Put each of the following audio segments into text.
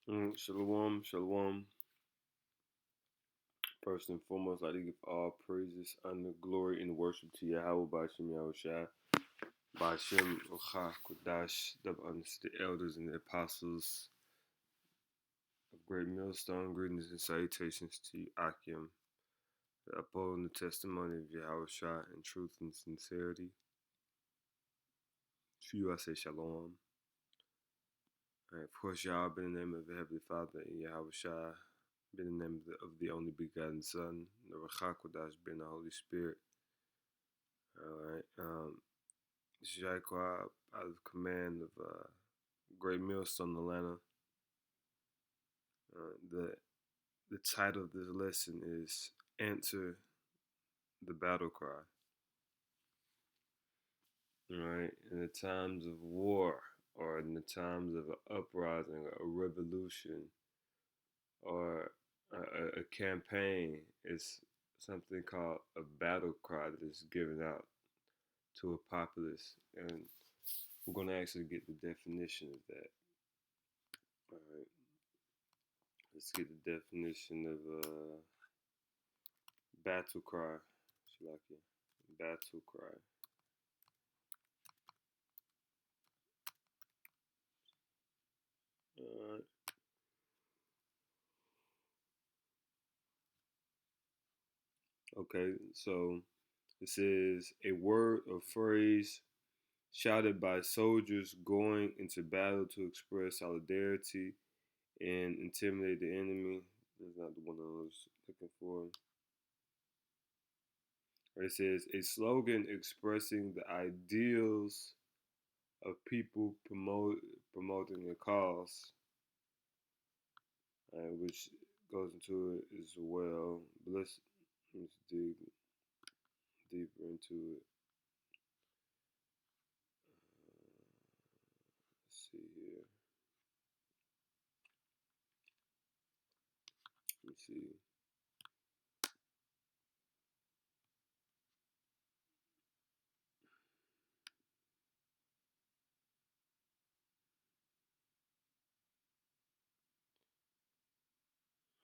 Shalom, shalom. First and foremost, I'd like to give all praises, honor, glory, and worship to Yahweh, Bashim Yahushua, Bashim Ucha Kodash, the elders and the apostles of Great Millstone. Greetings and salutations to you, Akim, upholding the testimony of Yahushua in truth and sincerity. To you, I say shalom. Of course, Yahweh, be in the name of the Heavenly Father, and Yahushua, be in the name of the only begotten Son, the Ruach Kodash, be in the Holy Spirit. All right. This is Yaquab out of command of Great Millstone, Atlanta. The title of this lesson is "Answer the Battle Cry." All right. In the times of war, or in the times of an uprising, a revolution, or a campaign, it's something called a battle cry that is given out to a populace, and we're going to actually get the definition of that. All right. Let's get the definition of battle cry. Shalakia. Battle cry. Alright. Okay, so it says a word or phrase shouted by soldiers going into battle to express solidarity and intimidate the enemy. That's not the one I was looking for. It says a slogan expressing the ideals of people promoting a cause, which goes into it as well. But let's dig deeper into it. Let's see here. Let me see.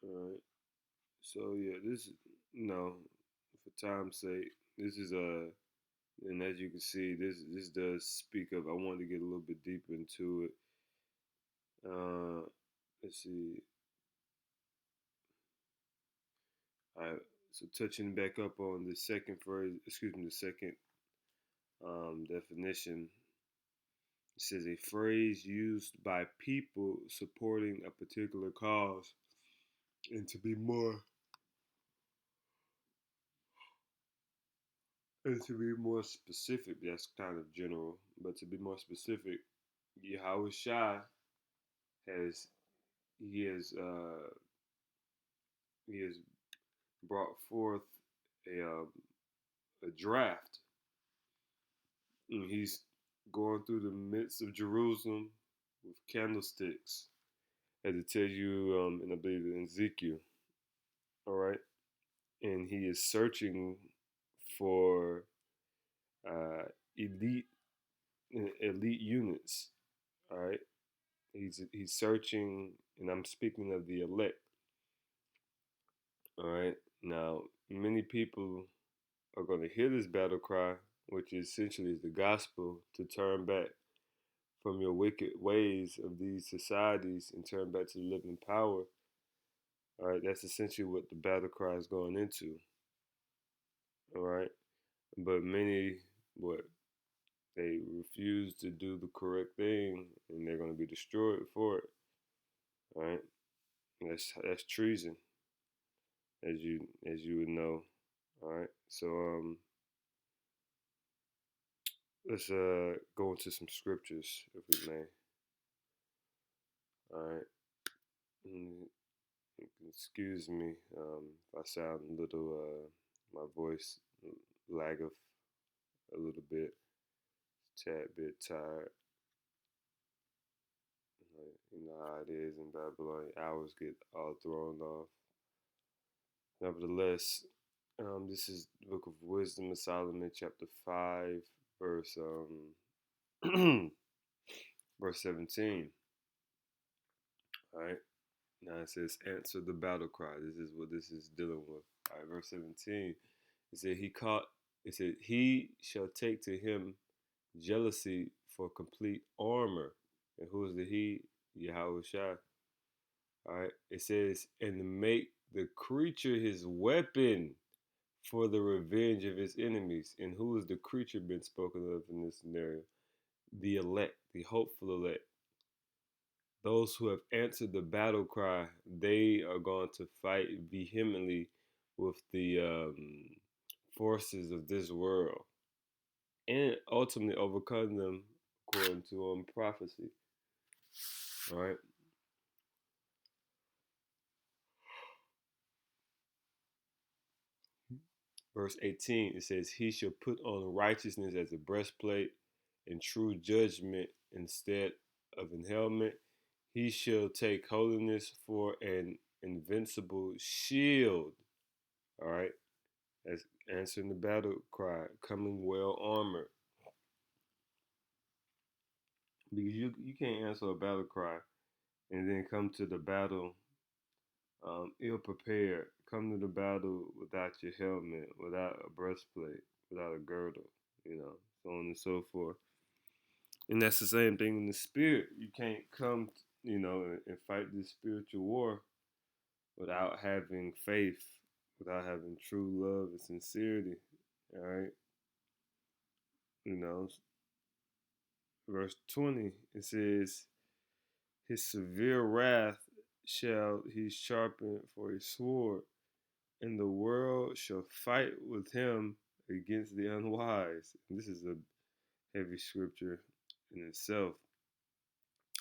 All right. So yeah, this for time's sake, this is and as you can see, this does speak of. I wanted to get a little bit deeper into it. Let's see. All right. So touching back up on the second phrase, the second definition. It says a phrase used by people supporting a particular cause, and to be more specific, that's kind of general. But to be more specific, Yahweh Shai has he has uh, he has brought forth a draft, and he's going through the midst of Jerusalem with candlesticks, as it tells you, and I believe in Ezekiel. All right, and he is searching for uh, elite elite units. All right, he's searching, and I'm speaking of the elect. All right, now many people are going to hear this battle cry, which essentially is the gospel, to turn back from your wicked ways of these societies and turn back to the living power. All right, that's essentially what the battle cry is going into. All right, but many what they refuse to do the correct thing, and they're going to be destroyed for it. All right, that's treason, as you would know. All right, so let's go into some scriptures if we may. All right, excuse me if I sound a little my voice lag of a little bit, tad bit tired. You know how it is in Babylon. Hours get all thrown off. Nevertheless, this is the Book of Wisdom of Solomon, chapter 5, verse verse 17. All right. Now it says, answer the battle cry. This is what this is dealing with. All right, verse 17. It said, it said, he shall take to him jealousy for complete armor. And who is the he? Yahweh Shai. All right. It says, and make the creature his weapon for the revenge of his enemies. And who is the creature been spoken of in this scenario? The elect, the hopeful elect. Those who have answered the battle cry, they are going to fight vehemently with the forces of this world and ultimately overcome them according to prophecy. All right. Verse 18, it says, he shall put on righteousness as a breastplate and true judgment instead of an helmet. He shall take holiness for an invincible shield. All right. That's answering the battle cry, coming well armored. Because you can't answer a battle cry and then come to the battle ill prepared. Come to the battle without your helmet, without a breastplate, without a girdle, so on and so forth. And that's the same thing in the spirit. You can't come, and fight this spiritual war without having faith, without having true love and sincerity. All right. You know, verse 20, it says, his severe wrath shall he sharpen for a sword, and the world shall fight with him against the unwise. And this is a heavy scripture in itself.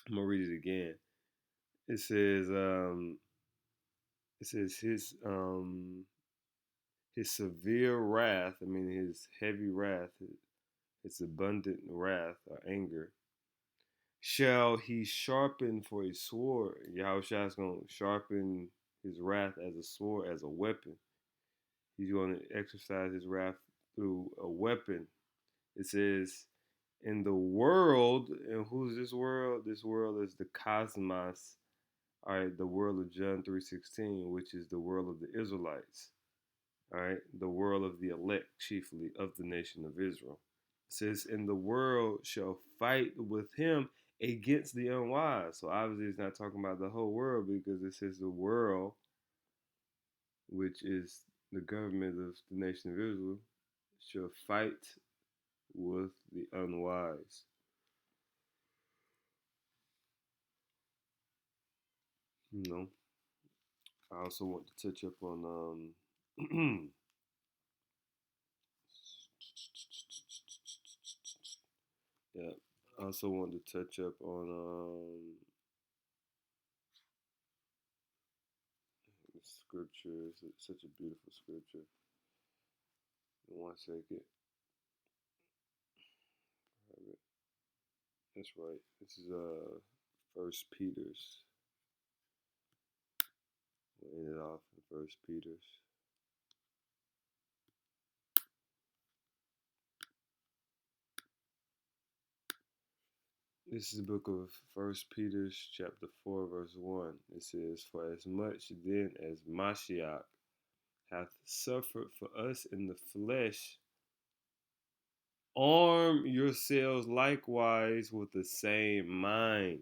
I'm gonna read it again. It says, his severe wrath. I mean, his heavy wrath, his abundant wrath or anger. Shall he sharpen for a sword? Yahushua is going to sharpen his wrath as a sword, as a weapon. He's going to exercise his wrath through a weapon. It says, in the world, and who's this world? This world is the cosmos, all right, the world of John 3:16, which is the world of the Israelites, all right, the world of the elect, chiefly of the nation of Israel. It says, and the world shall fight with him against the unwise. So obviously it's not talking about the whole world, because it says the world, which is the government of the nation of Israel, shall fight with the unwise. I also want to touch up on yeah, I also want to touch up on scripture. It's such a beautiful scripture. 1 second. That's right. This is First Peter's. We'll end it off in First Peter's. This is the book of First Peter's chapter 4, verse 1. It says, for as much then as Mashiach hath suffered for us in the flesh, arm yourselves likewise with the same mind.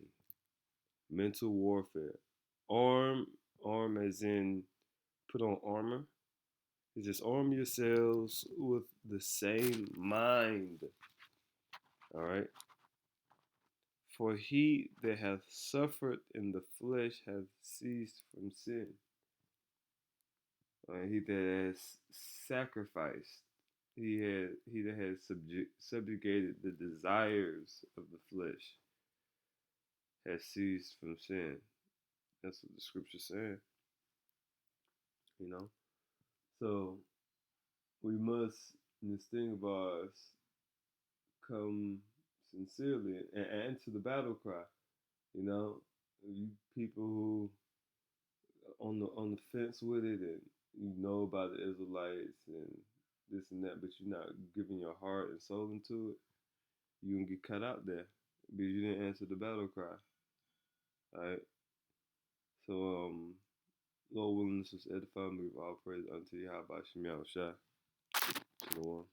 Mental warfare. Arm as in put on armor. It says arm yourselves with the same mind. All right. For he that hath suffered in the flesh hath ceased from sin. He that has sacrificed, he that has subjugated the desires of the flesh has ceased from sin. That's what the scripture's saying. So we must, in this thing of ours, come sincerely and answer the battle cry. You people who on the fence with it, and you know about the Israelites and this and that, but you're not giving your heart and soul into it, you're gonna get cut out there because you didn't answer the battle cry. All right. So, Lord willing, this is edifying. We give all praise unto you. How about Shemel Shai? Shalom.